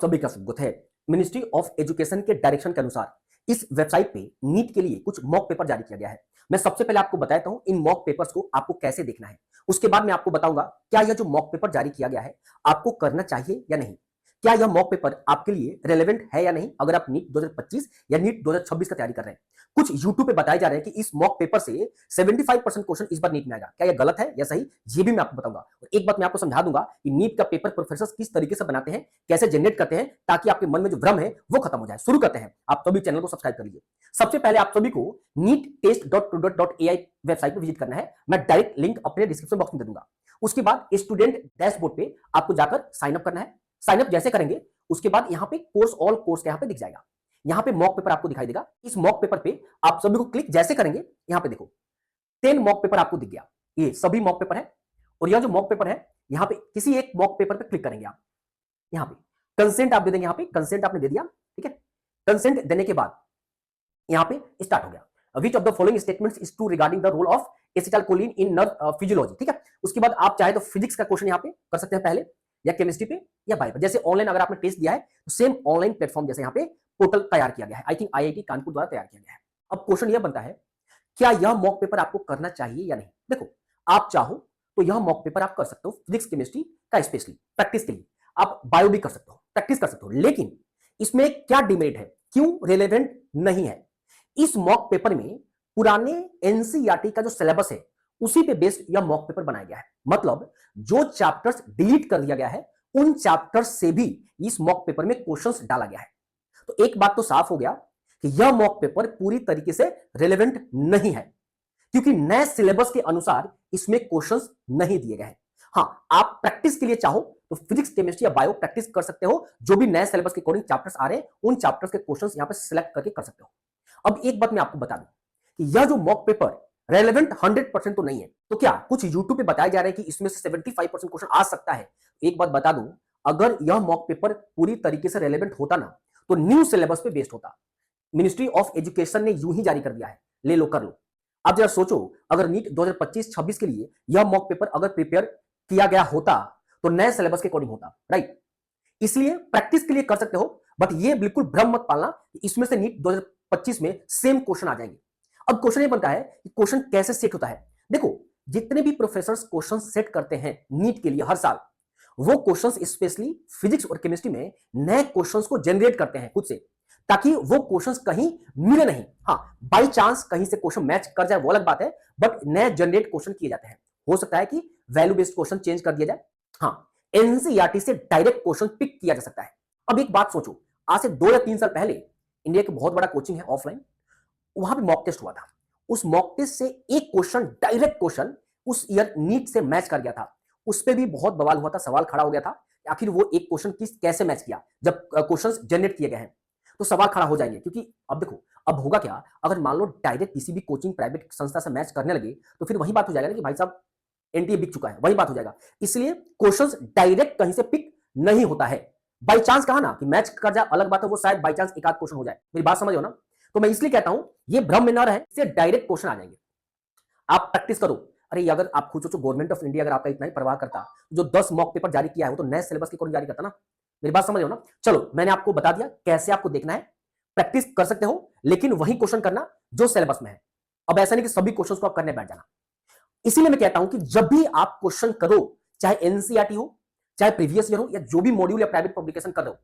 सभी का स्वागत है। मिनिस्ट्री ऑफ एजुकेशन के डायरेक्शन के अनुसार इस वेबसाइट पे नीट के लिए कुछ मॉक पेपर जारी किया गया है। मैं सबसे पहले आपको बताता हूं इन मॉक पेपर्स को आपको कैसे देखना है। उसके बाद मैं आपको बताऊंगा क्या यह जो मॉक पेपर जारी किया गया है आपको करना चाहिए या नहीं। क्या यह मॉक पेपर आपके लिए रेलेवेंट है या नहीं अगर आप नीट 2025 या नीट 2026 का तैयारी कर रहे हैं। कुछ यूट्यूब पे बताए जा रहे हैं कि इस मॉक पेपर से 75% क्वेश्चन इस बार नीट में आएगा। क्या यह गलत है या सही, ये भी मैं आपको बताऊंगा। और एक बात मैं आपको समझा दूंगा कि नीट का पेपर प्रोफेसर किस तरीके से बनाते हैं, कैसे जनरेट करते हैं, ताकि आपके मन में जो भ्रम है वो खत्म हो जाए। शुरू करते हैं। आप सभी चैनल को सब्सक्राइब कर लीजिए। सबसे पहले आप सभी को neettest.tudor.ai वेबसाइट पर विजिट करना है। मैं डायरेक्ट लिंक अपने डिस्क्रिप्शन बॉक्स में दे दूंगा। उसके बाद स्टूडेंट डैशबोर्ड पे आपको जाकर साइन अप करना है। साइन अप जैसे करेंगे उसके बाद यहाँ पे कोर्स ऑल कोर्स का यहाँ पे दिख जाएगा। यहाँ पे मॉक पेपर आपको दिखाई देगा। इस मॉक पेपर पे आप सभी को क्लिक जैसे करेंगे यहाँ पे देखो 10 मॉक पेपर आपको दिख गया। ये सभी मॉक पेपर है और यह जो मॉक पेपर है यहाँ पे किसी एक मॉक पेपर पे क्लिक करेंगे आप। यहाँ पे कंसेंट आप दे देंगे। यहाँ पे कंसेंट आपने दे दिया, ठीक है। कंसेंट देने के बाद यहाँ पे स्टार्ट हो गया। Which of the following statements is true regarding the role of acetylcholine in nerve physiology, ठीक है। उसके बाद आप चाहे तो फिजिक्स का क्वेश्चन यहाँ पे कर सकते हैं पहले, या केमिस्ट्री पे या बायो पे। जैसे ऑनलाइन अगर आपने टेस्ट दिया है तो सेम ऑनलाइन प्लेटफॉर्म जैसे यहाँ पे पोर्टल तैयार किया गया है। आई थिंक आईआईटी कानपुर द्वारा तैयार किया गया है। अब क्वेश्चन यह बनता है क्या यह मॉक पेपर आपको करना चाहिए या नहीं। देखो आप चाहो तो यह मॉक पेपर आप कर सकते हो फिजिक्स केमिस्ट्री का, स्पेशली प्रैक्टिस के लिए। आप बायो भी कर सकते हो, प्रैक्टिस कर सकते हो। लेकिन इसमें क्या डिमेरिट है, क्यों रेलेवेंट नहीं है। इस मॉक पेपर में पुराने एनसीईआरटी का जो सिलेबस है उसी पे बेस्ड यह मॉक पेपर बनाया गया है। मतलब जो चैप्टर्स डिलीट कर दिया गया है उन चैप्टर्स से भी इस मॉक पेपर में क्वेश्चंस डाला गया है। तो एक बात तो साफ हो गया कि यह मॉक पेपर पूरी तरीके से रेलेवेंट नहीं है, क्योंकि नए सिलेबस के अनुसार इसमें क्वेश्चंस नहीं दिए गए हैं। हां, आप प्रैक्टिस के लिए चाहो तो फिजिक्स केमिस्ट्री या बायो प्रैक्टिस कर सकते हो। जो भी नए सिलेबस के अकॉर्डिंग चैप्टर्स आ रहे हैं उन चैप्टर्स के क्वेश्चंस यहां पे सिलेक्ट करके कर सकते हो। अब एक बात मैं आपको बता दूं कि यह जो मॉक पेपर रेलेवेंट 100% तो नहीं है। तो क्या कुछ यूट्यूब पे बताया जा रहा है कि इसमें से 75% क्वेश्चन आ सकता है। एक बात बता दूं, अगर यह मॉक पेपर पूरी तरीके से रेलेवेंट होता ना तो न्यू सिलेबस पे बेस्ड होता। मिनिस्ट्री ऑफ एजुकेशन ने यूं ही जारी कर दिया है, ले लो कर लो। आप जरा सोचो, अगर नीट 2025-26 के लिए यह मॉक पेपर अगर प्रिपेयर किया गया होता तो नए सिलेबस के अकॉर्डिंग होता, राइट। इसलिए प्रैक्टिस के लिए कर सकते हो, बट ये बिल्कुल भ्रम मत पालना कि इसमें से नीट 2025 में सेम क्वेश्चन आ जाएंगे। अब क्वेश्चन ये बनता है कि क्वेश्चन कैसे सेट होता है। देखो जितने भी प्रोफेसर क्वेश्चन सेट करते हैं नीट के लिए हर साल, वो क्वेश्चंस स्पेशली फिजिक्स और केमिस्ट्री में नए क्वेश्चंस को जनरेट करते हैं खुद से, ताकि वो क्वेश्चंस कहीं मिले नहीं। हाँ, बाई चांस कहीं से क्वेश्चन मैच कर जाए वो अलग बात है, बट नए जनरेट क्वेश्चन किए जाते हैं। हो सकता है कि वैल्यू बेस्ड क्वेश्चन चेंज कर दिया जाए। हाँ, एनसीईआरटी से डायरेक्ट क्वेश्चन पिक किया जा सकता है। अब एक बात सोचो, आज से 2 या 3 साल पहले इंडिया का बहुत बड़ा कोचिंग है ऑफलाइन, वहां पे मॉक टेस्ट हुआ था। उस मॉक टेस्ट से एक क्वेश्चन, डायरेक्ट क्वेश्चन उस ईयर नीट से मैच कर गया था। उस पे भी बहुत बवाल हुआ था, सवाल खड़ा हो गया था आखिर वो एक क्वेश्चन किस कैसे मैच किया। जब क्वेश्चंस जनरेट किए गए हैं तो सवाल खड़ा हो जाएंगे, क्योंकि अब देखो अब होगा क्या, अगर मान लो डायरेक्ट किसी भी कोचिंग प्राइवेट संस्था से मैच करने लगे तो फिर वही बात हो जाएगा ना कि भाई साहब एनटीए बिक चुका है, वही बात हो जाएगा। इसलिए क्वेश्चंस डायरेक्ट कहीं से पिक नहीं होता है। बाई चांस कहा ना कि मैच कर जाए अलग बात है, वो शायद बाई चांस एक आध क्वेश्चन हो जाए। मेरी बात समझ हो ना। तो मैं इसलिए कहता हूं ये भ्रम में ना रहे, इससे डायरेक्ट क्वेश्चन आ जाएंगे। आप प्रैक्टिस करो। अरे अगर आप खुद सोचो, गवर्नमेंट ऑफ इंडिया अगर आपका इतना ही परवाह करता, जो 10 मॉक पेपर जारी किया है वो तो नए सिलेबस के अकॉर्डिंग जारी करता ना। मेरी बात समझ हो ना। चलो मैंने आपको बता दिया कैसे आपको देखना है। प्रैक्टिस कर सकते हो लेकिन वही क्वेश्चन करना जो सिलेबस में है। अब ऐसा नहीं कि सभी क्वेश्चंस को आप करने बैठ जाना। इसीलिए मैं कहता हूं कि जब भी आप क्वेश्चन करो, चाहे एनसीईआरटी हो, चाहे प्रीवियस ईयर हो, या जो भी मॉड्यूल या प्राइवेट पब्लिकेशन कर रहे हो,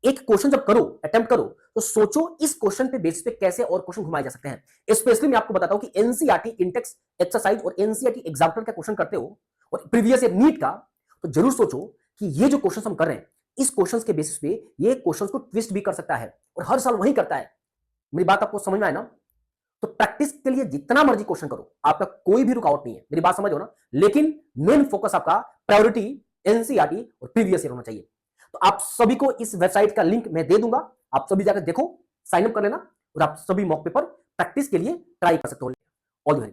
एक क्वेश्चन जब करो, अटेम्प्ट करो, तो सोचो इस क्वेश्चन पे बेस पे कैसे और क्वेश्चन घुमाए जा सकते हैं। स्पेशली मैं आपको बताता हूं कि एनसीईआरटी इंटेक्स एक्सरसाइज और एनसीईआरटी एग्जाम्पल का क्वेश्चन करते हो और प्रीवियस ईयर नीट का, तो जरूर सोचो कि ये जो क्वेश्चन हम कर रहे हैं इस क्वेश्चन के बेसिस पे ये क्वेश्चन को ट्विस्ट भी कर सकता है, और हर साल वही करता है। मेरी बात आपको समझ में आए ना। तो प्रैक्टिस के लिए जितना मर्जी क्वेश्चन करो, आपका कोई भी रुकावट नहीं है। मेरी बात समझ हो ना। लेकिन मेन फोकस आपका प्रायोरिटी एनसीईआरटी और प्रीवियस ईयर होना चाहिए। तो आप सभी को इस वेबसाइट का लिंक मैं दे दूंगा, आप सभी जाकर देखो, साइन अप कर लेना और आप सभी मॉक पेपर प्रैक्टिस के लिए ट्राई कर सकते हो। All the very